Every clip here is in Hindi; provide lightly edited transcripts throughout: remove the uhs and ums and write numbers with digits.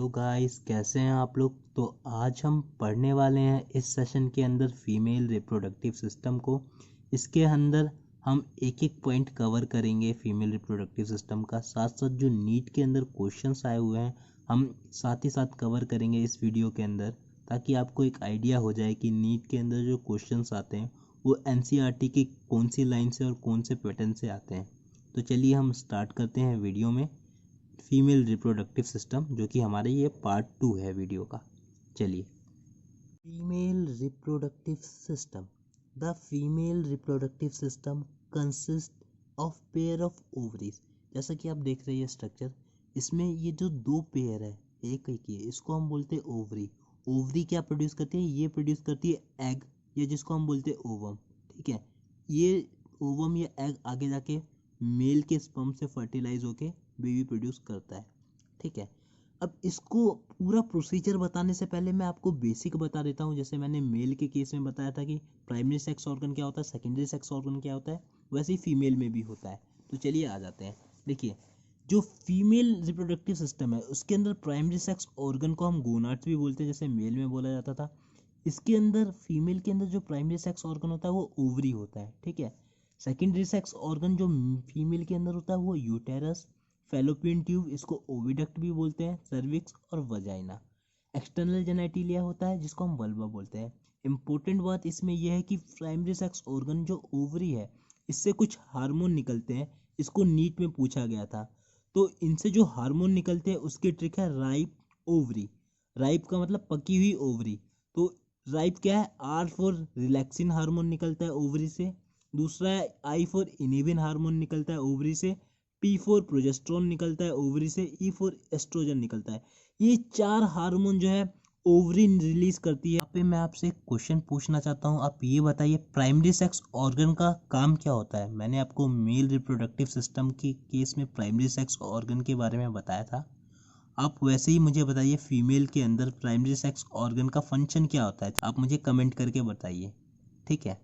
गाइस, कैसे हैं आप लोग। तो आज हम पढ़ने वाले हैं इस सेशन के अंदर फीमेल रिप्रोडक्टिव सिस्टम को। इसके अंदर हम एक एक पॉइंट कवर करेंगे फीमेल रिप्रोडक्टिव सिस्टम का, साथ साथ जो नीट के अंदर क्वेश्चंस आए हुए हैं हम साथ ही साथ कवर करेंगे इस वीडियो के अंदर, ताकि आपको एक आइडिया हो जाए कि नीट के अंदर जो क्वेश्चंस आते हैं वो एनसीईआरटी की कौन सी लाइन से और कौन से पैटर्न से आते हैं। तो चलिए हम स्टार्ट करते हैं वीडियो में फीमेल रिप्रोडक्टिव सिस्टम, जो कि हमारे ये पार्ट 2 है वीडियो का। चलिए, female reproductive system. The female reproductive system consist of pair of ovaries. जैसा कि आप देख रहे हैं स्ट्रक्चर, इसमें ये जो दो पेयर है एक ही है, इसको हम बोलते हैं ओवरी। ओवरी क्या प्रोड्यूस करती है? ये प्रोड्यूस करती है एग, या जिसको हम बोलते हैं ओवम। ठीक है, ये ओवम या एग आगे जाके मेल के स्पर्म से फर्टिलाइज होके बेबी प्रोड्यूस करता है। ठीक है, अब इसको पूरा प्रोसीजर बताने से पहले मैं आपको बेसिक बता देता हूँ। जैसे मैंने मेल के केस में बताया था कि प्राइमरी सेक्स ऑर्गन क्या होता है, सेकेंडरी सेक्स ऑर्गन क्या होता है, वैसे ही फीमेल में भी होता है। तो चलिए आ जाते हैं। देखिए, जो फीमेल रिप्रोडक्टिव सिस्टम है उसके अंदर प्राइमरी सेक्स ऑर्गन को हम गोनाड्स भी बोलते हैं, जैसे मेल में बोला जाता था। इसके अंदर फीमेल के अंदर जो प्राइमरी सेक्स ऑर्गन होता है वो ओवरी होता है। ठीक है, सेकेंडरी सेक्स ऑर्गन जो फीमेल के अंदर होता है वो यूटेरस, फैलोपियन ट्यूब, इसको ओविडक्ट भी बोलते हैं, सर्विक्स और वजाइना। एक्सटर्नल जेनेटिलिया होता है जिसको हम वल्वा बोलते हैं। इंपॉर्टेंट बात इसमें यह है कि प्राइमरी सेक्स ऑर्गन जो ओवरी है इससे कुछ हार्मोन निकलते हैं। इसको नीट में पूछा गया था। तो इनसे जो हार्मोन निकलते हैं उसकी ट्रिक है राइप ओवरी। राइप का मतलब पकी हुई ओवरी। तो राइप क्या है? आर फॉर रिलैक्सिन हार्मोन निकलता है ओवरी से। दूसरा है आई फॉर इनिबिन हार्मोन निकलता है ओवरी से। पी फॉर प्रोजेस्ट्रॉन निकलता है ओवरी से। ई फॉर एस्ट्रोजन निकलता है। ये चार हार्मोन जो है ओवरी रिलीज करती है। यहाँ पे मैं आपसे एक क्वेश्चन पूछना चाहता हूँ, आप ये बताइए प्राइमरी सेक्स ऑर्गन का काम क्या होता है। मैंने आपको मेल रिप्रोडक्टिव सिस्टम के केस में प्राइमरी सेक्स ऑर्गन के बारे में बताया था। आप वैसे ही मुझे बताइए फीमेल के अंदर प्राइमरी सेक्स ऑर्गन का फंक्शन क्या होता है, आप मुझे कमेंट करके बताइए। ठीक है,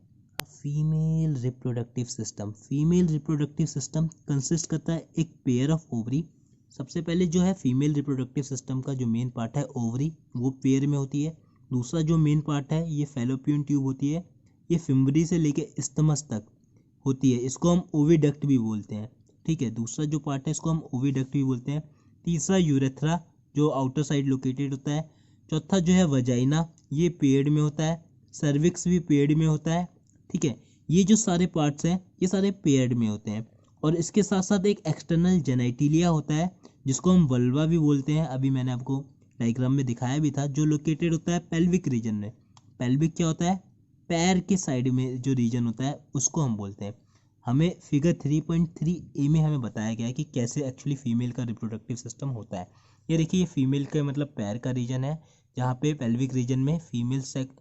female reproductive system. Female reproductive system consist करता है एक पेयर ऑफ ओवरी। सबसे पहले जो है फीमेल रिप्रोडक्टिव सिस्टम का जो मेन पार्ट है ओवरी, वो पेयर में होती है। दूसरा जो मेन पार्ट है ये फैलोपियन ट्यूब होती है, ये फिम्बरी से लेके इस्तमस तक होती है, इसको हम ओविडक्ट भी बोलते हैं। ठीक है, दूसरा जो पार्ट है इसको हम ओविडक्ट भी बोलते हैं। तीसरा यूरेथ्रा जो आउटर साइड लोकेटेड होता है। चौथा जो है वजाइना, ये पेड़ में होता है। सर्विक्स भी पेड़ में होता है। ठीक है, ये जो सारे पार्ट्स हैं ये सारे पेयर्ड में होते हैं। और इसके साथ साथ एक एक्सटर्नल जेनेटिलिया होता है जिसको हम वल्वा भी बोलते हैं, अभी मैंने आपको डायग्राम में दिखाया भी था, जो लोकेटेड होता है पेल्विक रीजन में। पेल्विक क्या होता है? पैर के साइड में जो रीजन होता है उसको हम बोलते हैं। हमें फिगर 3.3 ए में हमें बताया गया है कि कैसे एक्चुअली फीमेल का रिप्रोडक्टिव सिस्टम होता है। ये देखिए, ये फीमेल का मतलब पैर का रीजन है, जहाँ पे पेल्विक रीजन में फीमेल सेक्स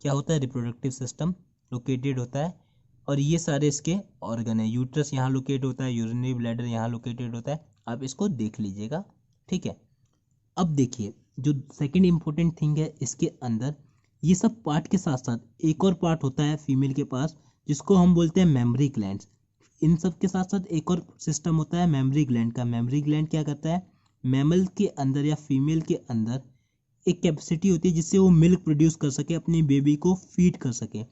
क्या होता है, रिप्रोडक्टिव सिस्टम लोकेटेड होता है। और ये सारे इसके ऑर्गन है। यूट्रस यहाँ लोकेट होता है, यूरिनरी ब्लैडर यहाँ लोकेटेड होता है, आप इसको देख लीजिएगा। ठीक है, अब देखिए जो सेकंड इंपॉर्टेंट थिंग है इसके अंदर, ये सब पार्ट के साथ साथ एक और पार्ट होता है फीमेल के पास जिसको हम बोलते हैं मेमरी ग्लैंड्स। इन सब के साथ साथ एक और सिस्टम होता है मेमरी ग्लैंड का। मेमरी ग्लैंड क्या करता है? मैमल के अंदर या फीमेल के अंदर एक कैपेसिटी होती है जिससे वो मिल्क प्रोड्यूस कर सके, अपनी बेबी को फीड कर सके।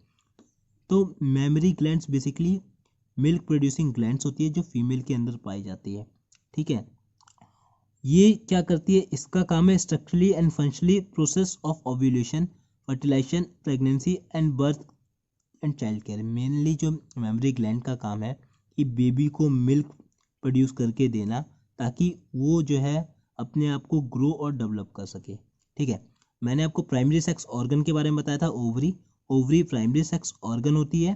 तो mammary glands basically milk producing glands होती है जो फीमेल के अंदर पाई जाती है। ठीक है, ये क्या करती है? इसका काम है structurally and functionally process of ovulation, fertilization, pregnancy and birth and child care. Mainly जो मेमरी ग्लैंड का काम है कि बेबी को मिल्क प्रोड्यूस करके देना, ताकि वो जो है अपने आप को ग्रो और डेवलप कर सके। ठीक है, मैंने आपको प्राइमरी सेक्स ऑर्गन के बारे में बताया था ovary. Ovary primary sex organ होती है।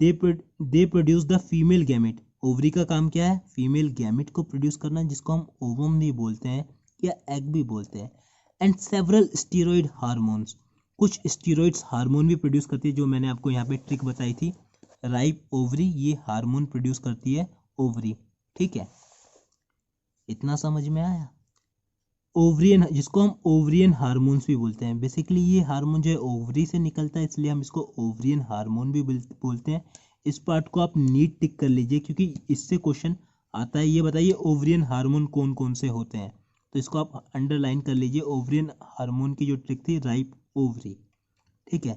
They produce the female gamete. Ovary का काम क्या है? फीमेल गैमेट को प्रोड्यूस करना, जिसको हम ओवम भी बोलते हैं या एग भी बोलते हैं। एंड सेवरल स्टीरॉयड हार्मोन्स, कुछ स्टीरॉयड्स हार्मोन भी प्रोड्यूस करती है, जो मैंने आपको यहाँ पे ट्रिक बताई थी। राइप ओवरी ये हार्मोन प्रोड्यूस करती है ओवरी। ठीक है, इतना समझ में आया? ओवरियन, जिसको हम ओवरियन हार्मोन्स भी बोलते हैं, बेसिकली ये हार्मोन जो है ओवरी से निकलता है, इसलिए हम इसको ओवरियन हार्मोन भी बोलते हैं। इस पार्ट को आप नीट टिक कर लीजिए क्योंकि इससे क्वेश्चन आता है। ये बताइए ओवरियन हार्मोन कौन कौन से होते हैं। तो इसको आप अंडरलाइन कर लीजिए। ओवरियन हार्मोन की जो ट्रिक थी, राइप ओवरी, ठीक है।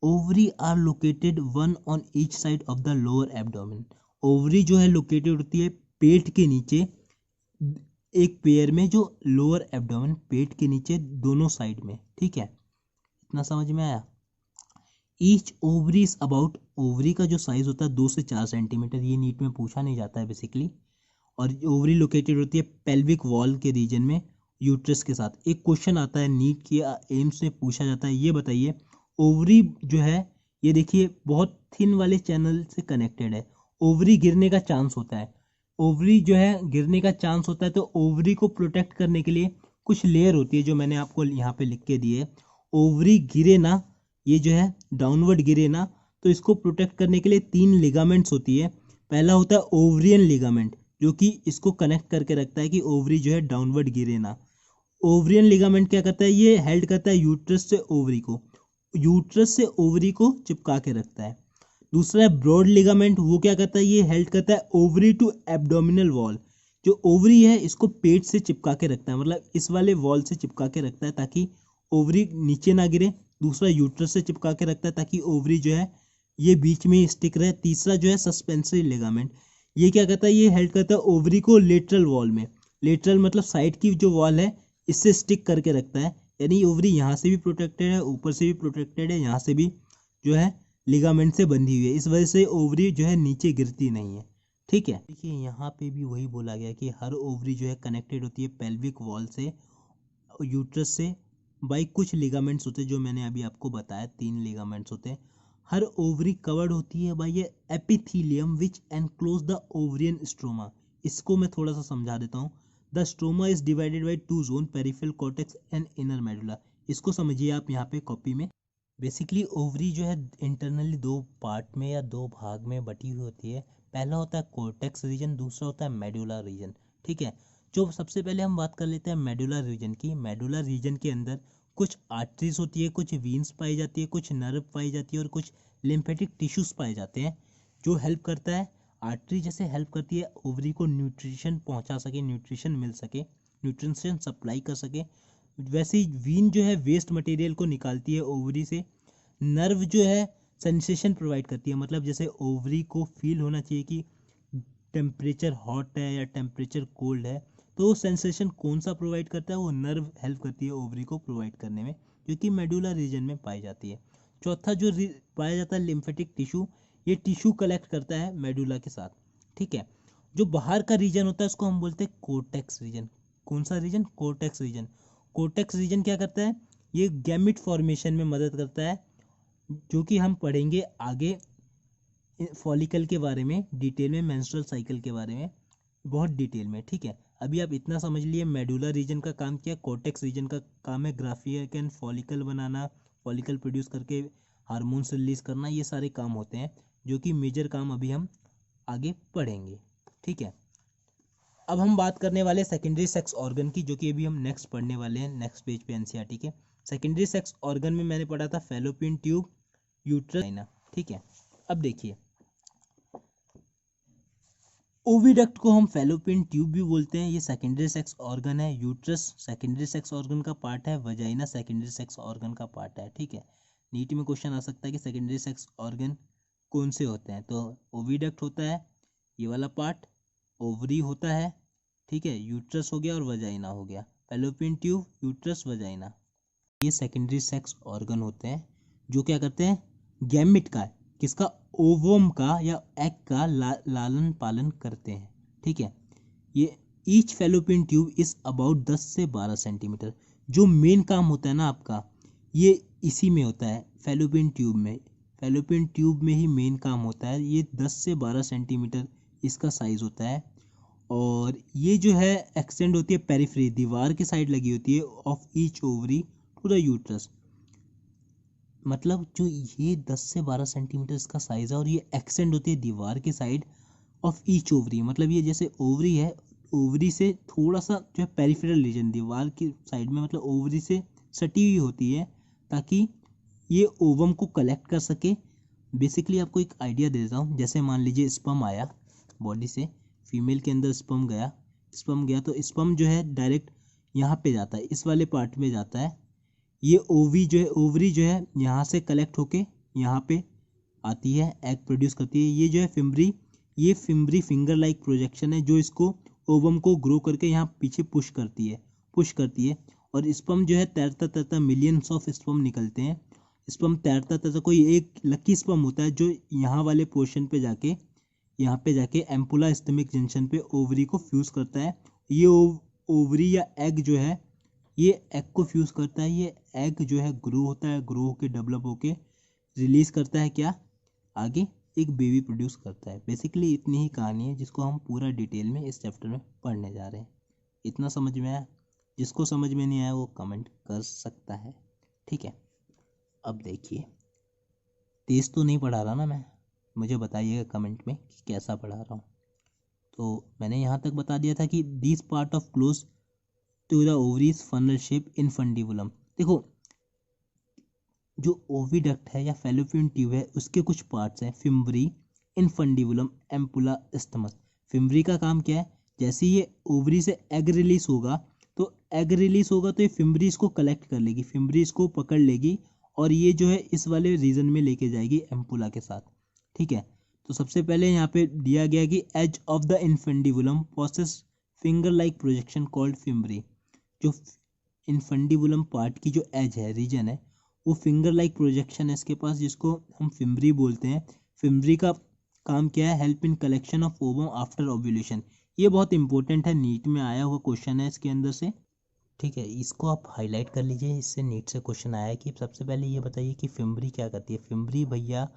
Ovary are located one on each side of the lower abdomen. Ovary जो है लोकेटेड होती है पेट के नीचे, एक पेयर में जो लोअर एब्डोमेन, पेट के नीचे दोनों साइड में, ठीक है। इतना समझ में आया। Each ovary is about, ovary का जो साइज होता है 2 से 4 सेंटीमीटर, ये नीट में पूछा नहीं जाता है बेसिकली। और ओवरी लोकेटेड होती है पेल्विक वॉल के रीजन में, यूट्रस के साथ। एक क्वेश्चन आता है नीट के एम्स में पूछा जाता है, ये बताइए ओवरी जो है ये देखिए बहुत थिन वाले चैनल से कनेक्टेड है, ओवरी गिरने का चांस होता है, ओवरी जो है गिरने का चांस होता है, तो ओवरी को प्रोटेक्ट करने के लिए कुछ लेयर होती है जो मैंने आपको यहाँ पे लिख के दी है। ओवरी गिरे ना, ये जो है डाउनवर्ड गिरे ना, तो इसको प्रोटेक्ट करने के लिए 3 लिगामेंट्स होती है। पहला होता है ओवरियन लिगामेंट, जो कि इसको कनेक्ट करके रखता है कि ओवरी जो है डाउनवर्ड गिरे ना। ओवरियन लिगामेंट क्या करता है, ये हेल्ड करता है यूट्रस से ओवरी को, यूट्रस से ओवरी को चिपका के रखता है। दूसरा है ब्रॉड लिगामेंट, वो क्या करता है, ये हेल्ड करता है ओवरी टू एब्डोमिनल वॉल, जो ओवरी है इसको पेट से चिपका के रखता है, मतलब इस वाले वॉल से चिपका के रखता है ताकि ओवरी नीचे ना गिरे। दूसरा यूट्रस से चिपका के रखता है ताकि ओवरी जो है ये बीच में ही स्टिक रहे। तीसरा जो है सस्पेंसरी लिगामेंट, ये क्या करता है, ये हेल्ड करता है ओवरी को लेटरल वॉल में, लेटरल मतलब साइड की जो वॉल है इससे स्टिक करके रखता है, यानी ओवरी यहाँ से भी प्रोटेक्टेड है, ऊपर से भी प्रोटेक्टेड है, यहाँ से भी जो है लिगामेंट से बंधी हुई है, इस वजह से ओवरी जो है नीचे गिरती नहीं है, ठीक है। देखिए यहाँ पे भी वही बोला गया कि हर ओवरी जो है कनेक्टेड होती है पेल्विक वॉल से, यूट्रस से, बाई कुछ लिगामेंट्स होते हैं जो मैंने अभी आपको बताया, 3 लिगामेंट्स होते हैं। हर ओवरी कवर्ड होती है by A epithelium which enclose the ovarian stroma. इसको मैं थोड़ा सा समझा देता हूँ। The stroma is divided by 2 zone, peripheral cortex and inner medulla. इसको समझिए आप यहाँ पे कॉपी में। बेसिकली ओवरी जो है इंटरनली 2 पार्ट में या 2 भाग में बटी हुई होती है। पहला होता है कॉर्टेक्स रीजन, दूसरा होता है मेडुला रीजन, ठीक है। जो सबसे पहले हम बात कर लेते हैं मेडुला रीजन की। मेडुला रीजन के अंदर कुछ आर्टरीज होती है, कुछ वीन्स पाई जाती है, कुछ नर्व पाई जाती है और कुछ लिम्फेटिक टिश्यूज पाए जाते हैं, जो हेल्प करता है। आर्टरी जैसे हेल्प करती है ओवरी को न्यूट्रिशन पहुंचा सके, न्यूट्रिशन मिल सके, न्यूट्रिशन सप्लाई कर सके। वैसे ही वीन जो है वेस्ट मटेरियल को निकालती है ओवरी से। नर्व जो है सेंसेशन प्रोवाइड करती है, मतलब जैसे ओवरी को फील होना चाहिए कि टेम्परेचर हॉट है या टेम्परेचर कोल्ड है, तो सेंसेशन कौन सा प्रोवाइड करता है, वो नर्व हेल्प करती है ओवरी को प्रोवाइड करने में, क्योंकि मेडुला रीजन में पाई जाती है। चौथा जो पाया जाता है लिम्फेटिक टिश्यू, ये टिश्यू कलेक्ट करता है मेडुला के साथ, ठीक है। जो बाहर का रीजन होता है उसको हम बोलते हैं कोर्टेक्स रीजन। कौन सा region, cortex region. Cortex region क्या करता है, ये गैमिट फॉर्मेशन में मदद करता है, जो कि हम पढ़ेंगे आगे फॉलिकल के बारे में डिटेल में, मेंस्ट्रुअल साइकिल के बारे में बहुत डिटेल में, ठीक है। अभी आप इतना समझ लिए मेडुला रीजन का काम क्या, कोर्टेक्स रीजन का काम है graphic and follicle banana, follicle produce करके हार्मोन्स रिलीज करना, ये सारे काम होते हैं, जो कि मेजर काम अभी हम आगे पढ़ेंगे, ठीक है। अब हम बात करने वाले सेकेंडरी सेक्स ऑर्गन की, जो कि अभी हम नेक्स्ट पढ़ने वाले हैं नेक्स्ट पेज पे एनसीईआरटी के। सेकेंडरी सेक्स ऑर्गन में मैंने पढ़ा था फैलोपियन ट्यूब, यूट्रस, ठीक है। अब देखिए ओविडक्ट को हम फैलोपियन ट्यूब भी बोलते हैं, ये सेकेंडरी सेक्स ऑर्गन है। यूट्रस सेकेंडरी सेक्स ऑर्गन का पार्ट है, वजाइना सेकेंडरी सेक्स ऑर्गन का पार्ट है, ठीक है। नीट में क्वेश्चन आ सकता है कि सेकेंडरी सेक्स ऑर्गन कौन से होते हैं, तो ओविडक्ट होता है ये वाला पार्ट, ओवरी होता है, ठीक है, यूट्रस हो गया और वजाइना हो गया। फैलोपियन ट्यूब, यूट्रस, वजाइना, ये सेकेंडरी सेक्स ऑर्गन होते हैं, जो क्या करते हैं, गैमिट का, किसका, ओवम का या एग का लालन पालन करते हैं, ठीक है। ये each fallopian tube is about 10 से 12 सेंटीमीटर। जो मेन काम होता है ना आपका, ये इसी में होता है, फैलोपियन ट्यूब में, फैलोपियन ट्यूब में ही मेन काम होता है। ये 10 से 12 सेंटीमीटर इसका साइज होता है, और ये जो है एक्सटेंड होती है पेरिफेरी, दीवार की साइड लगी होती है, of each ovary to the uterus. मतलब जो ये 10 से 12 सेंटीमीटर इसका साइज है, और ये एक्सटेंड होती है दीवार की साइड ऑफ ईच ओवरी, मतलब ये जैसे ओवरी है, ओवरी से थोड़ा सा जो है पेरिफेरल रीजन दीवार की साइड में, मतलब ओवरी से सटी हुई होती है, ताकि ये ओवम को कलेक्ट कर सके। बेसिकली आपको एक आइडिया दे देता हूँ, जैसे मान लीजिए स्पर्म आया बॉडी से, फीमेल के अंदर स्पर्म गया तो स्पर्म जो है डायरेक्ट यहाँ पे जाता है, इस वाले पार्ट में जाता है। ये ओवरी जो है यहाँ से कलेक्ट होके यहाँ पे आती है, एग प्रोड्यूस करती है। ये जो है फिम्बरी, ये फिम्बरी फिंगर लाइक प्रोजेक्शन है जो इसको ओवम को ग्रो करके यहाँ पीछे पुश करती है। और स्पर्म जो है तैरता तैरता मिलियंस ऑफ स्पर्म निकलते हैं। स्पर्म तैरता तैरता कोई एक लकी स्पर्म होता है जो यहाँ वाले पोर्शन पे जाके एम्पुला स्टमक जंक्शन पे ओवरी को फ्यूज करता है। ये ओवरी या एग जो है ये एग को फ्यूज करता है। ये एग जो है ग्रो होता है, ग्रो होके डेवलप होके रिलीज करता है क्या, आगे एक बेबी प्रोड्यूस करता है। बेसिकली इतनी ही कहानी है जिसको हम पूरा डिटेल में इस चैप्टर में पढ़ने जा रहे हैं। इतना समझ में आया? जिसको समझ में नहीं आया वो कमेंट कर सकता है, ठीक है। अब देखिए, तेज तो नहीं पढ़ा रहा ना मैं, मुझे बताइएगा कमेंट में कि कैसा पढ़ा रहा हूँ। तो मैंने यहाँ तक बता दिया था कि this part of close to the ovaries funnel shape in infundibulum. देखो, जो ओविडक्ट है या फैलोपियन ट्यूब है उसके कुछ पार्ट्स हैं, fimbriae, infundibulum, ampulla, stomach. Fimbriae का काम क्या है, जैसे ये ओवरी से एग रिलीज होगा तो ये फिम्बरी इसको कलेक्ट कर लेगी, फिम्बरी इसको पकड़ लेगी और ये जो है इस वाले रीजन में लेके जाएगी एम्पुला के साथ, ठीक है। तो सबसे पहले यहाँ पे दिया गया कि edge of the infundibulum possesses finger like projection called fimbriae. जो इनफंडिबुलम पार्ट की जो एज है, रीजन है, वो फिंगर लाइक प्रोजेक्शन है इसके पास, जिसको हम फिम्बरी बोलते हैं। फिम्बरी का काम क्या है, help in collection of ovum after ovulation. ये बहुत इंपॉर्टेंट है, नीट में आया हुआ क्वेश्चन है इसके अंदर से, ठीक है। इसको आप हाईलाइट कर लीजिए, इससे नीट से क्वेश्चन आया है कि सबसे पहले ये बताइए कि फिम्बरी क्या करती है। फिम्बरी भैया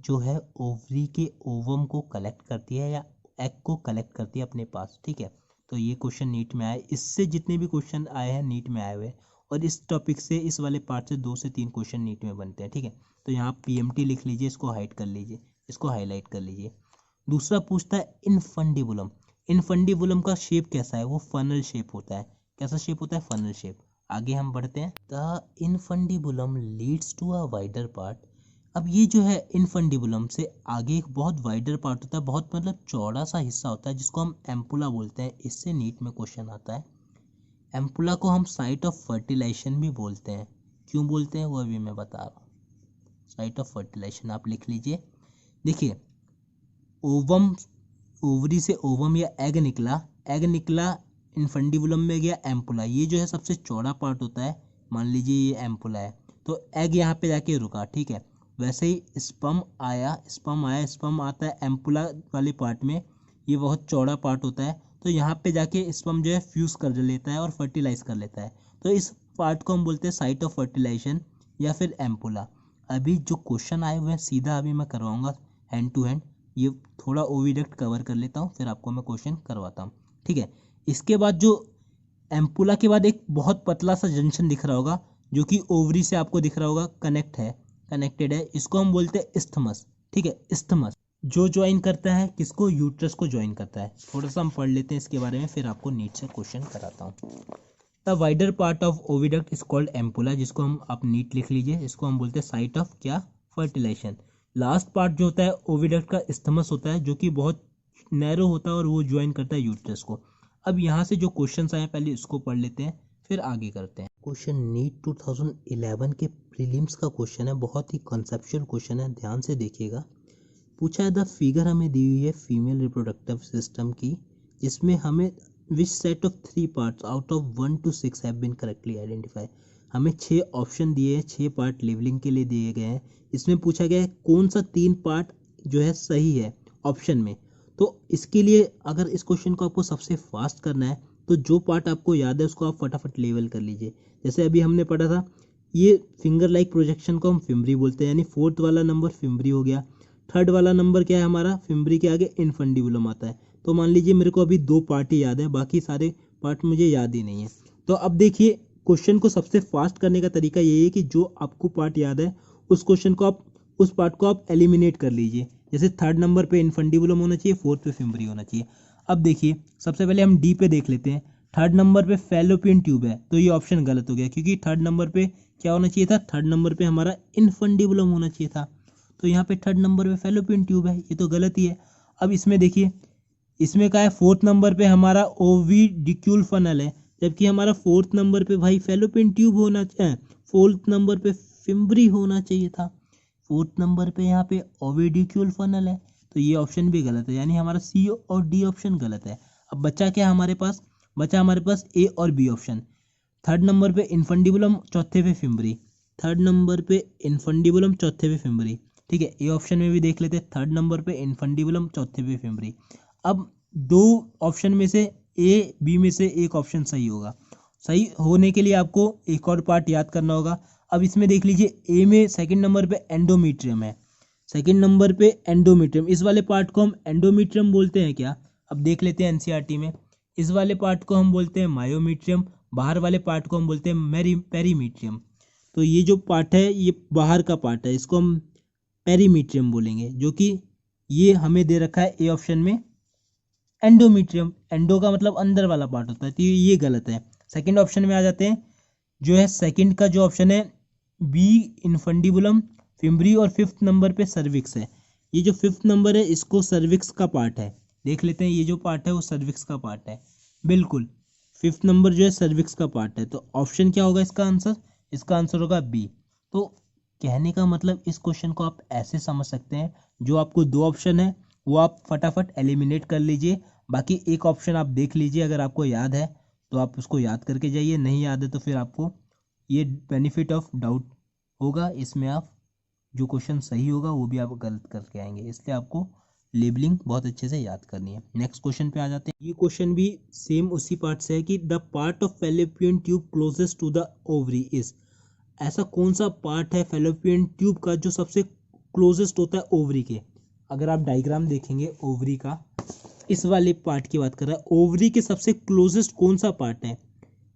जो है ओवरी के ओवम को कलेक्ट करती है या एग को कलेक्ट करती है अपने पास, ठीक है। तो ये क्वेश्चन नीट में आया, इससे जितने भी क्वेश्चन आए हैं नीट में आए हुए, और इस टॉपिक से, इस वाले पार्ट से 2 से 3 क्वेश्चन नीट में बनते हैं, ठीक है। तो यहाँ पीएमटी लिख लीजिए, इसको हाइड कर लीजिए, इसको हाईलाइट कर लीजिए। दूसरा पूछता है इनफंडिबुलम। इनफंडिबुलम का शेप कैसा है, वो फनल शेप होता है। कैसा शेप होता है, फनल शेप। आगे हम बढ़ते हैं, the infundibulum leads to a wider part. अब ये जो है इनफंडिबुलम से आगे एक बहुत वाइडर पार्ट होता है, बहुत मतलब चौड़ा सा हिस्सा होता है, जिसको हम एम्पुला बोलते हैं। इससे नीट में क्वेश्चन आता है। एम्पुला को हम साइट ऑफ फर्टिलाइजेशन भी बोलते हैं। क्यों बोलते हैं वो अभी मैं बता रहा हूँ। साइट ऑफ फर्टिलाइजेशन आप लिख लीजिए। देखिए, ओवम, ओवरी से ओवम या एग निकला इनफंडिबुलम में गया एम्पुला। ये जो है सबसे चौड़ा पार्ट होता है, मान लीजिए ये एम्पुला है, तो एग यहाँ पे जाके रुका, ठीक है। वैसे ही स्पर्म आता है एम्पुला वाले पार्ट में, ये बहुत चौड़ा पार्ट होता है, तो यहाँ पे जाके स्पर्म जो है फ्यूज कर लेता है और फर्टिलाइज कर लेता है। तो इस पार्ट को हम बोलते हैं साइट ऑफ फर्टिलाइजेशन या फिर एम्पुला। अभी जो क्वेश्चन आए हुए हैं सीधा अभी मैं करवाऊंगा हैंड टू हैंड। ये थोड़ा ओविडक्ट कवर कर लेता हूँ, फिर आपको मैं क्वेश्चन करवाता हूँ, ठीक है। इसके बाद जो एम्पुला के बाद एक बहुत पतला सा जंक्शन दिख रहा होगा, जो कि ओवरी से आपको दिख रहा होगा, कनेक्टेड है, इसको हम बोलते हैं इस्थमस, ठीक है। इस्थमस जो ज्वाइन करता है किसको, यूट्रस को ज्वाइन करता है। थोड़ा सा हम पढ़ लेते हैं इसके बारे में, फिर आपको नीट से क्वेश्चन कराता हूँ। The wider part of oviduct is called ampulla, जिसको हम, आप नीट लिख लीजिए, इसको हम बोलते हैं साइट ऑफ क्या, फर्टिलाइजेशन। लास्ट पार्ट जो होता है ओविडक्ट का इस्थमस होता है, जो कि बहुत नैरो होता है और वो ज्वाइन करता है यूट्रस को। अब यहाँ से जो क्वेश्चन आए पहले इसको पढ़ लेते हैं, फिर आगे करते हैं। क्वेश्चन नीट 2011 के प्रीलिम्स का क्वेश्चन है, बहुत ही कॉन्सेप्चुअल क्वेश्चन है, ध्यान से देखिएगा। पूछा है, द फिगर हमें दी हुई है फीमेल रिप्रोडक्टिव सिस्टम की, जिसमें हमें which set of 3 parts out of 1 to 6 have been correctly identify. हमें 6 ऑप्शन दिए हैं, 6 पार्ट लेवलिंग के लिए दिए गए हैं। इसमें पूछा गया है कौन सा 3 पार्ट जो है सही है ऑप्शन में। तो इसके लिए अगर इस क्वेश्चन को आपको सबसे फास्ट करना है, तो जो पार्ट आपको याद है उसको आप फटाफट लेवल कर लीजिए। जैसे अभी हमने पढ़ा था, ये फिंगर लाइक प्रोजेक्शन को हम फिम्बरी बोलते हैं, यानी 4th वाला नंबर फिम्बरी हो गया। 3rd वाला नंबर क्या है हमारा, फिम्बरी के आगे इनफंडिबुलम आता है। तो मान लीजिए मेरे को अभी 2 पार्ट ही याद है, बाकी सारे पार्ट मुझे याद ही नहीं है। तो अब देखिए, क्वेश्चन को सबसे फास्ट करने का तरीका यही है कि जो आपको पार्ट याद है उस क्वेश्चन को आप, उस पार्ट को आप एलिमिनेट कर लीजिए। जैसे 3rd नंबर पे इनफंडिबुलम होना चाहिए, 4th पे फिम्बरी होना चाहिए। अब देखिए, सबसे पहले हम डी पे देख लेते हैं। 3rd नंबर पे फैलोपियन ट्यूब है, तो ये ऑप्शन गलत हो गया, क्योंकि 3rd नंबर पे क्या होना चाहिए था, 3rd नंबर पे हमारा इनफंडिबुलम होना चाहिए था। तो यहाँ पे 3rd नंबर पे फैलोपियन ट्यूब है, ये तो गलत ही है। अब इसमें देखिए, इसमें क्या है, 4th नंबर पे हमारा ओविडिक्यूल फनल है, जबकि हमारा फोर्थ नंबर पे भाई फैलोपियन ट्यूब होना चाहिए, फोर्थ नंबर पे फिम्बरी होना चाहिए था, फोर्थ नंबर पे यहाँ पे ओविडिक्यूल फनल है। तो ये ऑप्शन भी गलत है, यानी हमारा सी और डी ऑप्शन गलत है। अब बचा क्या हमारे पास, बचा हमारे पास ए और बी ऑप्शन। थर्ड नंबर पे इनफंडिबुलम, चौथे पे फिम्बरी, थर्ड नंबर पे इनफंडिबुलम, चौथे पे फिम्बरी। ठीक है, ए ऑप्शन में भी देख लेते हैं, थर्ड नंबर पे इनफंडिबुलम, चौथे पे फिम्बरी। अब दो ऑप्शन में से ए बी में से एक ऑप्शन सही होगा। सही होने के लिए आपको एक और पार्ट याद करना होगा। अब इसमें देख लीजिए, ए में सेकंड नंबर पे एंडोमीट्रियम है, सेकंड नंबर पे एंडोमीट्रियम, इस वाले पार्ट को हम एंडोमीट्रियम बोलते हैं क्या? अब देख लेते हैं एनसीईआरटी में, इस वाले पार्ट को हम बोलते हैं मायोमीट्रियम, बाहर वाले पार्ट को हम बोलते हैं पेरीमीट्रियम। तो ये जो पार्ट है ये बाहर का पार्ट है, इसको हम पेरीमीट्रियम बोलेंगे, जो कि ये हमें दे रखा है ए ऑप्शन में एंडोमीट्रियम। एंडो का मतलब अंदर वाला पार्ट होता है, तो ये गलत है। सेकंड ऑप्शन में आ जाते हैं, जो है सेकंड का जो ऑप्शन है बी इनफंडिबुलम, फिम्बरी, और फिफ्थ नंबर पे सर्विक्स है। ये जो फिफ्थ नंबर है इसको सर्विक्स का पार्ट है, देख लेते हैं, ये जो पार्ट है वो सर्विक्स का पार्ट है, बिल्कुल फिफ्थ नंबर जो है सर्विक्स का पार्ट है। तो ऑप्शन क्या होगा इसका आंसर? इसका आंसर होगा बी। तो कहने का मतलब इस क्वेश्चन को आप ऐसे समझ सकते हैं, जो आपको दो ऑप्शन है वो आप फटाफट एलिमिनेट कर लीजिए, बाकी एक ऑप्शन आप देख लीजिए, अगर आपको याद है तो आप उसको याद करके जाइए, नहीं याद है तो फिर आपको ये बेनिफिट ऑफ डाउट होगा, इसमें आप जो क्वेश्चन सही होगा वो भी आप गलत करके आएंगे, इसलिए आपको लेबलिंग बहुत अच्छे से याद करनी है। नेक्स्ट क्वेश्चन पे आ जाते हैं। ये क्वेश्चन भी सेम उसी पार्ट से है कि the part of fallopian tube closest to the ovary is, ऐसा कौन सा पार्ट है फैलोपियन ट्यूब का जो सबसे क्लोजेस्ट होता है ओवरी के? अगर आप डायग्राम देखेंगे ओवरी का, इस वाले पार्ट की बात कर रहा है, ओवरी के सबसे क्लोजेस्ट कौन सा पार्ट है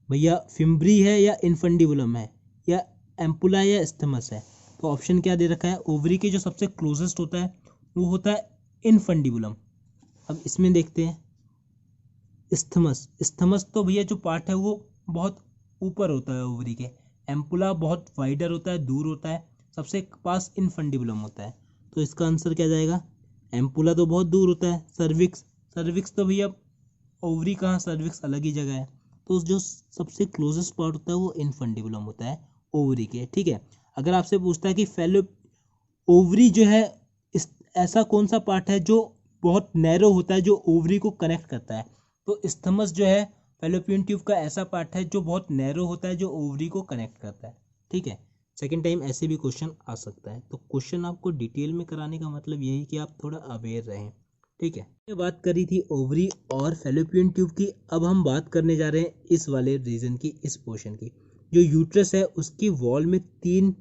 भैया? फिम्बरी है या इनफंडिबुलम है या एम्पुला या इस्थमस है? तो ऑप्शन क्या दे रखा है, ओवरी के जो सबसे क्लोजेस्ट होता है वो होता है इनफंडिबुलम। अब इसमें देखते हैं इस्थमस, इस्थमस तो भैया जो पार्ट है वो बहुत ऊपर होता है ओवरी के, एम्पुला बहुत वाइडर होता है, दूर होता है, सबसे पास इनफंडिबुलम होता है। तो इसका आंसर क्या जाएगा? एम्पुला तो बहुत दूर होता है, सर्विक्स, सर्विक्स तो भैया ओवरी कहाँ, सर्विक्स अलग ही जगह है, तो जो सबसे क्लोजेस्ट पार्ट होता है वो इनफंडिबुलम होता है ओवरी के। ठीक है, अगर आपसे पूछता है कि ओवरी जो है ऐसा कौन सा पार्ट है जो बहुत नैरो होता है, जो ओवरी को कनेक्ट करता है, तो इस्थमस जो है फैलोपियन ट्यूब का ऐसा पार्ट है जो बहुत नैरो होता है, जो ओवरी को कनेक्ट करता है। ठीक है, सेकेंड टाइम ऐसे भी क्वेश्चन आ सकता है, तो क्वेश्चन आपको डिटेल में कराने का मतलब यही कि आप थोड़ा अवेयर रहें। ठीक है, ये बात करी थी ओवरी और फैलोपियन ट्यूब की, अब हम बात करने जा रहे हैं इस वाले रीजन की, इस पोर्शन की। जो यूट्रस है उसकी वॉल में तीन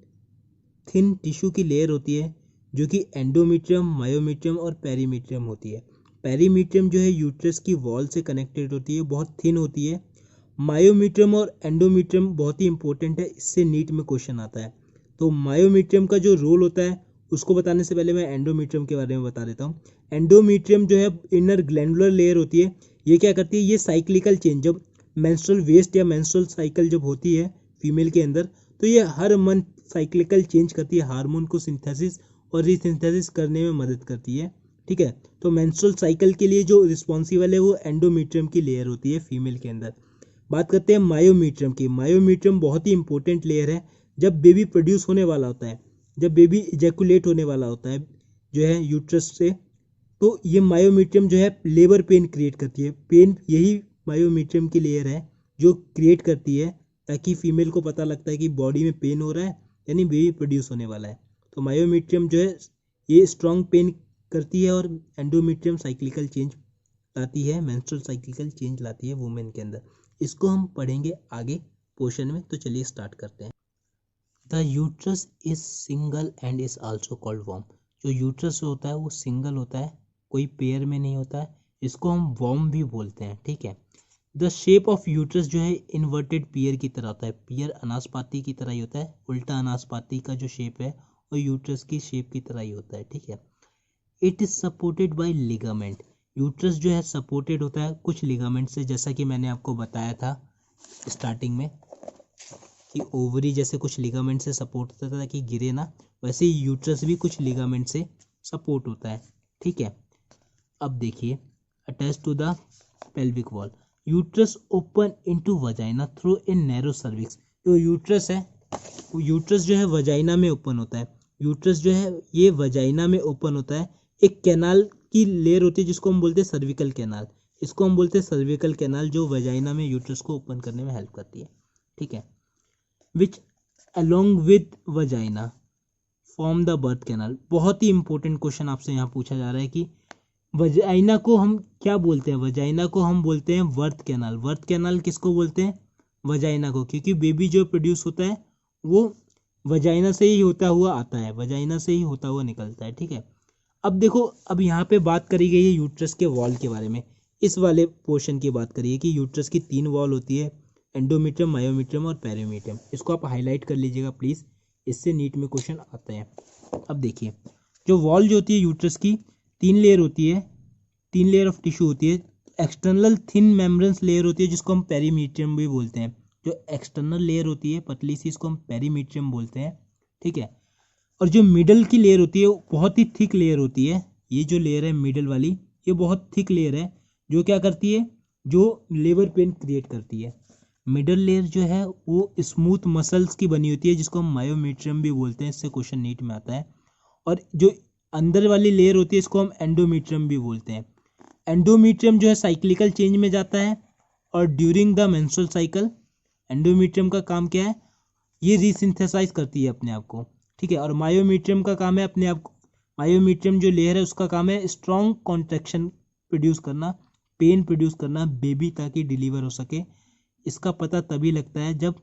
थिन टिश्यू की लेयर होती है, जो कि एंडोमीट्रियम, मायोमीट्रियम और पेरीमीट्रियम होती है। पेरीमीट्रियम जो है यूट्रस की वॉल से कनेक्टेड होती है, बहुत थिन होती है। मायोमीट्रियम और एंडोमीट्रियम बहुत ही इंपॉर्टेंट है, इससे नीट में क्वेश्चन आता है। तो मायोमीट्रियम का जो रोल होता है उसको बताने से पहले मैं एंडोमीट्रियम के बारे में बता देता हूँ। एंडोमीट्रियम जो है इनर ग्लैंडुलर लेयर होती है, ये क्या करती है, ये साइक्लिकल चेंज, जब मेंस्ट्रुअल वेस्ट या मेंस्ट्रुअल साइकिल जब होती है फीमेल के अंदर, तो ये हर मंथ साइक्लिकल चेंज करती है, हार्मोन को सिंथेसिस और रिसिंथेसिस करने में मदद करती है। ठीक है, तो मेंस्ट्रुअल साइकिल के लिए जो रिस्पॉन्सिबल है वो एंडोमीट्रियम की लेयर होती है फीमेल के अंदर। बात करते हैं मायोमीट्रियम की। मायोमीट्रियम बहुत ही इंपॉर्टेंट लेयर है, जब बेबी प्रोड्यूस होने वाला होता है, जब बेबी इजैकुलेट होने वाला होता है जो है यूट्रस से, तो ये मायोमीट्रियम जो है लेबर पेन क्रिएट करती है। पेन यही मायोमीट्रियम की लेयर है जो क्रिएट करती है, ताकि फीमेल को पता लगता है कि बॉडी में पेन हो रहा है, यानी बेबी प्रोड्यूस होने वाला है। तो मायोमीट्रियम जो है ये स्ट्रॉन्ग पेन करती है, और एंडोमीट्रियम साइक्लिकल चेंज लाती है, मेंस्ट्रुअल साइक्लिकल चेंज लाती है वुमेन के अंदर। इसको हम पढ़ेंगे आगे पोर्शन में, तो चलिए स्टार्ट करते हैं। The uterus is single and is also called वॉर्म। जो यूट्रस होता है वो सिंगल होता है, कोई पेयर में नहीं होता है, इसको हम वॉर्म भी बोलते हैं। ठीक है, द शेप ऑफ यूट्रस जो है इन्वर्टेड पियर की तरह होता है, पियर अनासपाती की तरह ही होता है, उल्टा अनासपाती का जो शेप है वो यूट्रस की शेप की तरह ही होता है। ठीक है, it is supported by ligament. Uterus जो है सपोर्टेड होता है कुछ लिगामेंट से, जैसा कि मैंने आपको बताया था स्टार्टिंग में कि ओवरी जैसे कुछ लिगामेंट से सपोर्ट होता था ताकि गिरे ना, वैसे ही यूट्रस भी कुछ लिगामेंट से सपोर्ट होता है। ठीक है, अब देखिए, attach to the pelvic wall. Uterus open into vagina through a narrow cervix. जो यूट्रस है, वो यूट्रस जो है वजाइना में ओपन होता है। यूट्रस जो है ये वजाइना में ओपन होता है। एक कैनाल की लेयर होती है जिसको हम बोलते हैं सर्विकल कैनाल। इसको हम बोलते हैं सर्विकल कैनाल, जो वजाइना में यूट्रस को ओपन करने में हेल्प करती है। ठीक है, which along with vagina form the birth canal. बहुत ही इंपॉर्टेंट क्वेश्चन आपसे यहाँ पूछा जा रहा है कि वजाइना को हम क्या बोलते हैं? वजाइना को हम बोलते हैं बर्थ कैनाल। बर्थ कैनाल किसको बोलते हैं? वजाइना को, क्योंकि बेबी जो प्रोड्यूस होता है वो वजाइना से ही होता हुआ आता है, वजाइना से ही होता हुआ निकलता है। ठीक है, अब देखो, अब यहाँ पे बात करी गई है यूट्रस के वॉल के बारे में। इस वाले पोर्शन की बात करिए कि यूट्रस की 3 वॉल होती है, एंडोमीट्रियम, मायोमीट्रियम और पेरिमीट्रियम। इसको आप हाईलाइट कर लीजिएगा प्लीज़, इससे नीट में क्वेश्चन आते हैं। अब देखिए, जो वॉल जो होती है यूट्रस की, 3 लेयर होती है, 3 लेयर ऑफ टिश्यू होती है। एक्सटर्नल थिन मेम्ब्रेन्स लेयर होती है जिसको हम पेरीमीट्रियम भी बोलते हैं। जो एक्सटर्नल लेयर होती है पतली सी, इसको हम पेरीमीट्रियम बोलते हैं। ठीक है, और जो मिडल की लेयर होती है वो बहुत ही थिक लेयर होती है। ये जो लेयर है मिडल वाली, ये बहुत थिक लेयर है, जो क्या करती है, जो लेबर पेन क्रिएट करती है। मिडल लेयर जो है वो स्मूथ मसल्स की बनी होती है जिसको हम मायोमीट्रियम भी बोलते हैं। इससे क्वेश्चन नीट में आता है। और जो अंदर वाली लेयर होती है इसको हम एंडोमीट्रियम भी बोलते हैं। एंडोमीट्रियम जो है साइक्लिकल चेंज में जाता है, और during the menstrual cycle endometrium का काम क्या है, ये रीसिंथेसाइज करती है अपने आप को। ठीक है, और मायोमीट्रियम का काम है अपने आप को, मायोमीट्रियम जो लेयर है उसका काम है स्ट्रॉन्ग कॉन्ट्रैक्शन प्रोड्यूस करना, पेन प्रोड्यूस करना बेबी, ताकि डिलीवर हो सके। इसका पता तभी लगता है जब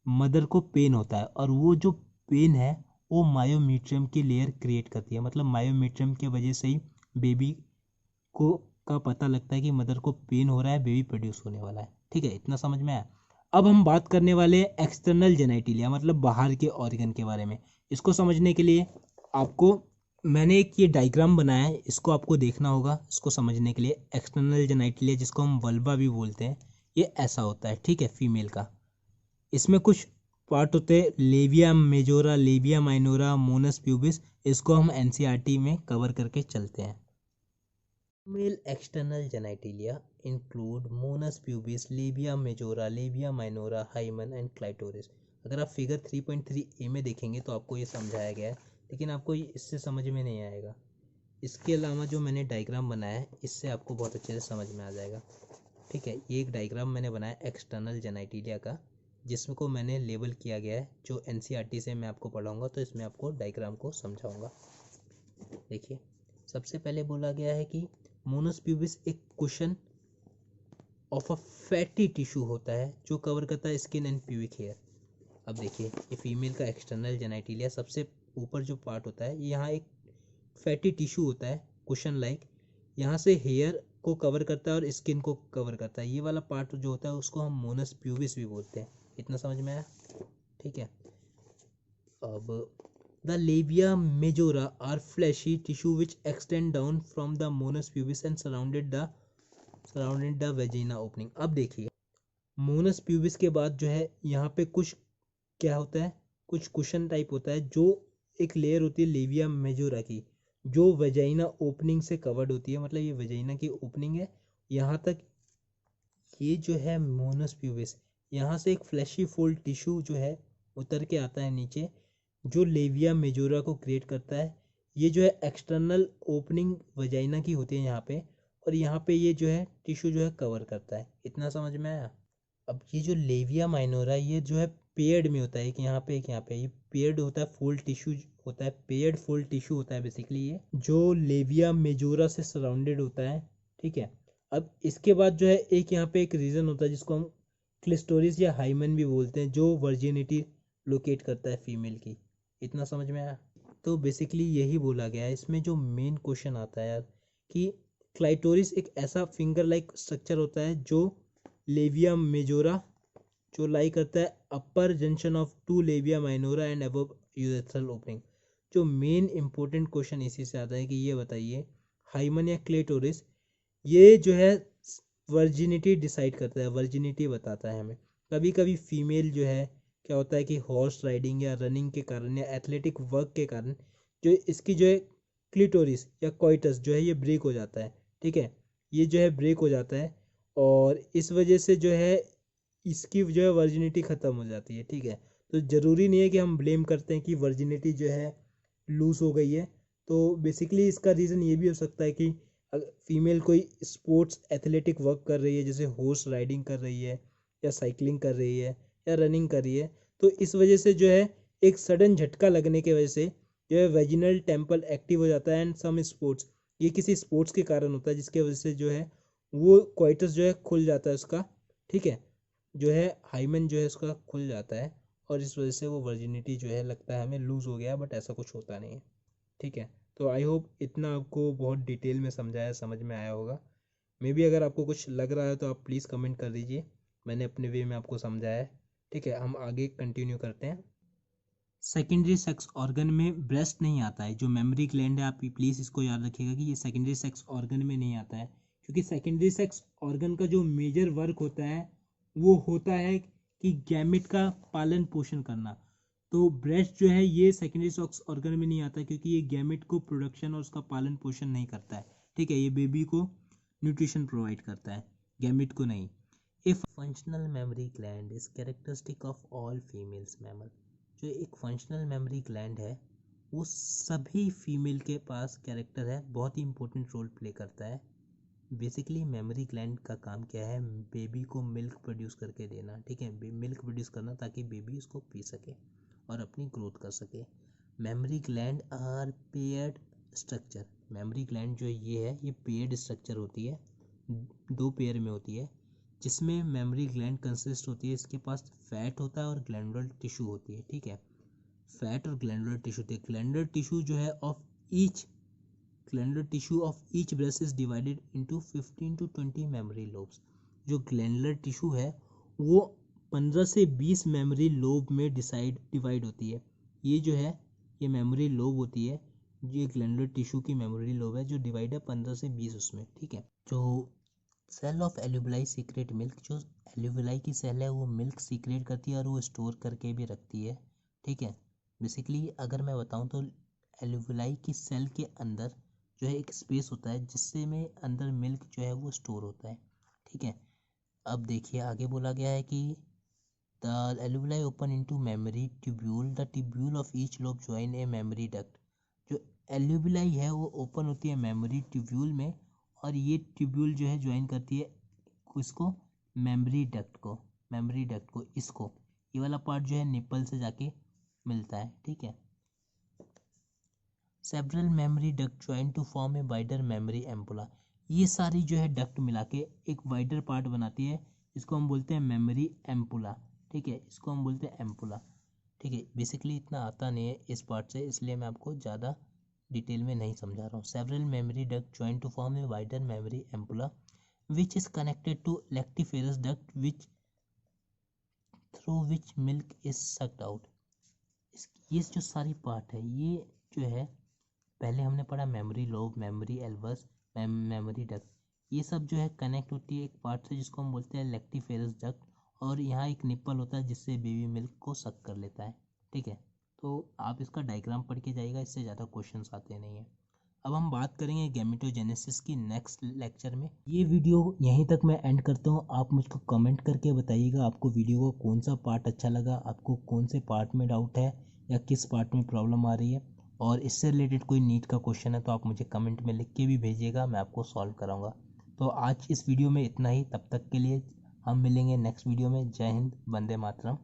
मदर को पेन होता है, और वो जो पेन है वो मायोमीट्रियम की लेयर क्रिएट करती है। मतलब मायोमीट्रियम की वजह से ही बेबी को का पता लगता है कि मदर को पेन हो रहा है, बेबी प्रोड्यूस होने वाला है। ठीक है, इतना समझ में आया। अब हम बात करने वाले हैं एक्सटर्नल जेनाइटिलिया, मतलब बाहर के ऑर्गन के बारे में। इसको समझने के लिए आपको मैंने एक ये डायग्राम बनाया है, इसको आपको देखना होगा इसको समझने के लिए। एक्सटर्नल जेनाइटिलिया जिसको हम वल्वा भी बोलते हैं, ये ऐसा होता है। ठीक है, फीमेल का। इसमें कुछ पार्ट होते हैं, लेबिया majora, labia minora, Moonis pubis. इसको हम एनसीईआरटी में कवर करके चलते हैं। Male external genitalia include mons pubis, labia majora, labia minora, hymen and clitoris. अगर आप फिगर 3.3a में देखेंगे तो आपको ये समझाया गया है, लेकिन आपको इससे समझ में नहीं आएगा। इसके अलावा जो मैंने डायग्राम बनाया है इससे आपको बहुत अच्छे से समझ में आ जाएगा। ठीक है, ये एक डायग्राम मैंने बनाया एक्सटर्नल जेनाइटिलिया का, जिसको मैंने लेबल किया गया है। जो एनसीईआरटी से मैं आपको पढ़ाऊँगा तो इसमें आपको डायग्राम को समझाऊँगा। देखिए, सबसे पहले बोला गया है कि मोनस प्यूबिस एक cushion of a fatty tissue होता है जो कवर करता है स्किन एंड प्यूबिक हेयर। अब देखिए, ये फीमेल का एक्सटर्नल जेनाइटिलिया, सबसे ऊपर जो पार्ट होता है यहाँ एक फैटी टिश्यू होता है कुशन लाइक, यहाँ से हेयर को कवर करता है और स्किन को कवर करता है। ये वाला पार्ट जो होता है उसको हम मोनस प्यूबिस भी बोलते हैं। इतना समझ में आया? ठीक है, अब the labia majora are fleshy tissue which extend down from the monas pubis and surrounded the vagina opening। अब देखिए, मोनस प्यूबिस के बाद जो है यहाँ पे कुछ क्या होता है, कुछ कुशन टाइप होता है, जो एक लेयर होती है लेबिया मेजोरा की, जो वेजाइना ओपनिंग से कवर्ड होती है। मतलब ये वेजाइना की ओपनिंग है यहाँ तक। ये जो है मोनस प्यूबिस, यहाँ से एक फ्लैशी फोल्ड टिश्यू जो है उतर के आता है नीचे, जो लेबिया मेजोरा को क्रिएट करता है। ये जो है एक्सटर्नल ओपनिंग वजाइना की होती है यहाँ पे, और यहाँ पे ये जो है टिश्यू जो है कवर करता है। इतना समझ में आया? अब ये जो लेबिया माइनोरा, ये जो है पेयर्ड में होता है, एक यहाँ पे एक यहाँ पे, ये पेयर्ड होता है, फोल्ड टिश्यू होता है, पेयर्ड फोल्ड टिश्यू होता है बेसिकली, ये जो लेबिया मेजोरा से सराउंडेड होता है। ठीक है, अब इसके बाद जो है एक यहाँ पे एक रीजन होता है जिसको हम क्लिस्टोरिस या हाइमन भी बोलते हैं, जो वर्जिनिटी लोकेट करता है फीमेल की। इतना समझ में आया? तो बेसिकली यही बोला गया है। इसमें जो मेन क्वेश्चन आता है यार, कि क्लाइटोरिस एक ऐसा फिंगर लाइक स्ट्रक्चर होता है जो लेबिया मेजोरा जो लाई करता है upper junction of 2 labia minora and above urethral opening. जो मेन इंपॉर्टेंट क्वेश्चन इसी से आता है कि ये बताइए, हाइमन या क्लेटोरिस ये जो है वर्जिनिटी डिसाइड करता है, वर्जिनिटी बताता है हमें। कभी कभी फीमेल जो है क्या होता है कि हॉर्स राइडिंग या रनिंग के कारण या एथलेटिक वर्क के कारण जो इसकी जो है क्लिटोरिस या कोइटस जो है ये ब्रेक हो जाता है। ठीक है, ये जो है ब्रेक हो जाता है, और इस वजह से जो है इसकी जो है वर्जिनिटी ख़त्म हो जाती है, ठीक है। तो ज़रूरी नहीं है कि हम ब्लेम करते हैं कि वर्जिनिटी जो है लूज़ हो गई है। तो बेसिकली इसका रीज़न ये भी हो सकता है कि फीमेल कोई स्पोर्ट्स एथलेटिक वर्क कर रही है, जैसे हॉर्स राइडिंग कर रही है या साइकिलिंग कर रही है या रनिंग कर रही है, तो इस वजह से जो है एक सडन झटका लगने की वजह से जो है वेजिनल टेम्पल एक्टिव हो जाता है। एंड सम स्पोर्ट्स, ये किसी स्पोर्ट्स के कारण होता है जिसके वजह से जो है वो कोइटस जो है खुल जाता है उसका, ठीक है, जो है हाइमन जो है उसका खुल जाता है और इस वजह से वो वर्जिनिटी जो है लगता है हमें लूज़ हो गया, बट ऐसा कुछ होता नहीं है, ठीक है। तो आई होप इतना आपको बहुत डिटेल में समझाया, समझ में आया होगा। मे बी अगर आपको कुछ लग रहा है तो आप प्लीज़ कमेंट कर दीजिए, मैंने अपने वे में आपको समझाया है, ठीक है। हम आगे कंटिन्यू करते हैं। सेकेंडरी सेक्स ऑर्गन में ब्रेस्ट नहीं आता है, जो मेमोरी ग्लैंड है, आप प्लीज़ इसको याद रखिएगा कि ये सेकेंडरी सेक्स ऑर्गन में नहीं आता है, क्योंकि सेकेंडरी सेक्स ऑर्गन का जो मेजर वर्क होता है वो होता है कि गैमेट का पालन पोषण करना। तो ब्रेस्ट जो है ये सेकेंडरी सेक्स ऑर्गन में नहीं आता, क्योंकि ये गैमेट को प्रोडक्शन और उसका पालन पोषण नहीं करता है, ठीक है। ये बेबी को न्यूट्रिशन प्रोवाइड करता है, गैमेट को नहीं। If functional mammary gland is characteristic of all females mammal, जो एक फंक्शनल मेमोरी ग्लैंड है वो सभी फीमेल के पास कैरेक्टर है, बहुत ही इंपॉर्टेंट रोल प्ले करता है। बेसिकली मेमोरी ग्लैंड का काम क्या है, बेबी को मिल्क प्रोड्यूस करके देना, ठीक है, मिल्क प्रोड्यूस करना ताकि बेबी उसको पी सके और अपनी ग्रोथ कर सके। Mammary gland are paired structure, mammary gland जो ये है ये पेयर्ड स्ट्रक्चर होती है, दो पेयर में होती है, जिसमें मेमोरी ग्लैंड कंसिस्ट होती है, इसके पास फैट होता है और ग्लैंडुलर टिश्यू होती है, ठीक है। फैट और ग्लैंडुलर टिश्यू होती है। ग्लैंडुलर टिश्यू जो है of each glandular tissue of each breast is divided into 15 to 20 memory lobes, जो ग्लैंडुलर टिश्यू है वो 15 से 20 मेमोरी लोब में डिवाइड होती है। ये जो है ये मेमोरी लोब होती है, ये ग्लैंडुलर टिश्यू की मेमोरी लोब है जो डिवाइड है 15 से 20 उसमें, ठीक है। जो सेल ऑफ एल्यूविलाई सीक्रेट मिल्क, जो एल्यूविलाई की सेल है वो मिल्क सीक्रेट करती है और वो स्टोर करके भी रखती है, ठीक है। बेसिकली अगर मैं बताऊं तो एल्यूविलाई की सेल के अंदर जो है एक स्पेस होता है जिससे में अंदर मिल्क जो है वो स्टोर होता है, ठीक है। अब देखिए आगे बोला गया है कि the alveoli open into mammary tubule, the tubule of each lobe join a mammary duct, जो एल्यूविलाई है वो ओपन होती है मेमोरी ट्यूब्यूल में और ये ट्यूब्यूल जो है ज्वाइन करती है इसको मेमोरी डक्ट को इसको, ये वाला पार्ट जो है निपल से जाके मिलता है, ठीक है। Several mammary duct join to form a wider mammary ampulla, ये सारी जो है डक्ट मिला के एक वाइडर पार्ट बनाती है, इसको हम बोलते हैं मेमोरी एम्पुला, ठीक है, इसको हम बोलते हैं एम्पुला, ठीक है। बेसिकली इतना आता नहीं है इस पार्ट से, इसलिए मैं आपको ज़्यादा डिटेल में नहीं समझा रहा हूँ। Several mammary duct join to form a wider mammary ampulla which is connected to lactiferous duct which through which milk is sucked out। ये जो सारी पार्ट है ये जो है पहले हमने पढ़ा mammary lobe, mammary alveolus, mammary duct, ये सब जो है कनेक्ट होती है एक पार्ट से जिसको हम बोलते हैं लैक्टिफेरस डक्ट, और यहाँ एक निप्पल होता है जिससे बेबी मिल्क को सक कर लेता है, ठीक है। तो आप इसका डायग्राम पढ़ के जाइएगा, इससे ज़्यादा क्वेश्चंस आते नहीं हैं। अब हम बात करेंगे गैमेटोजेनेसिस की नेक्स्ट लेक्चर में। ये वीडियो यहीं तक मैं एंड करता हूँ, आप मुझको कमेंट करके बताइएगा आपको वीडियो का कौन सा पार्ट अच्छा लगा, आपको कौन से पार्ट में डाउट है या किस पार्ट में प्रॉब्लम आ रही है, और इससे रिलेटेड कोई नीट का क्वेश्चन है तो आप मुझे कमेंट में लिख के भी भेजिएगा, मैं आपको सॉल्व कराऊंगा। तो आज इस वीडियो में इतना ही, तब तक के लिए हम मिलेंगे नेक्स्ट वीडियो में। जय हिंद, वंदे मातरम।